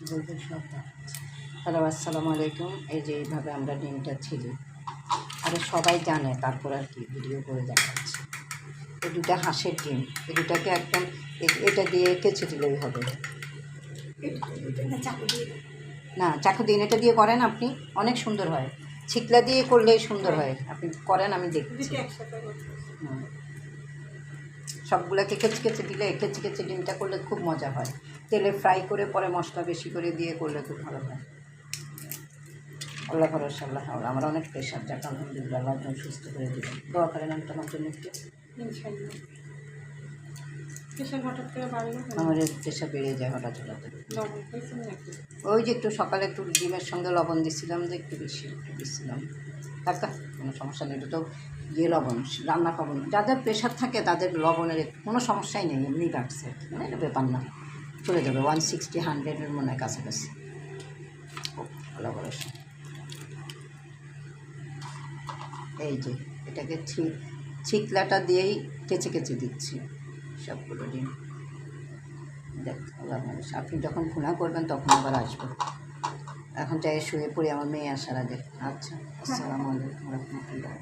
বলবেন সব। হ্যালো, আসসালামু আলাইকুম। এই যে এইভাবে আমরা ডিমটা ছিলি, আরে সবাই জানে, তারপর আর কি ভিডিও করে দেখাচ্ছি। এই দুটা হাঁসের ডিম, এই দুটাকে একদম এটা দিয়ে কেচে দিলেই হবে। না, চাকু দিন, এটা দিয়ে করেন আপনি, অনেক সুন্দর হয়। ছিকলা দিয়ে করলেই সুন্দর হয়, আপনি করেন, আমি দেখছি। সবগুলোকে কেচে কেচে দিলে, কেচে কেচে ডিমটা করলে খুব মজা হয়। তেলে ফ্রাই করে পরে মশলা বেশি করে দিয়ে করলে খুব ভালো হয়। আল্লাহ ভরসা, আল্লাহ, আমার অনেক প্রেশার, যাক আলহামদুলিল্লাহ, আল্লাহ একদম সুস্থ করে দেবেন। দোয়া করেন আমি তোমার জন্য একটু। আমার প্রেশার বেড়ে যায় হঠাৎ হঠাৎ। ওই যে একটু সকালে একটু ডিমের সঙ্গে লবণ দিছিলাম, যে একটু বেশি দিচ্ছিলাম। টাকা কোনো সমস্যা নেই, এটা তো লবণ রান্না খাবো না। যাদের প্রেশার থাকে তাদের লবণের কোনো সমস্যাই নেই, এমনি বাড়ছে, মানে এটা ব্যাপার না, চলে যাবে 160 100-এর মনে হয় কাছাকাছি। আল্লাহ ভরসা। এই যে এটাকে ছিকলাটা দিয়েই কেচে কেচে দিচ্ছি সবগুলো ডিম। দেখ আল্লাহ ভরসা, আপনি যখন ভুনা করবেন তখন আবার আসবো। এখন চাই শুয়ে পড়ি, আমার মেয়ে আসার আগে। আচ্ছা, আসসালামু আলাইকুম রহমতুল্লাহ।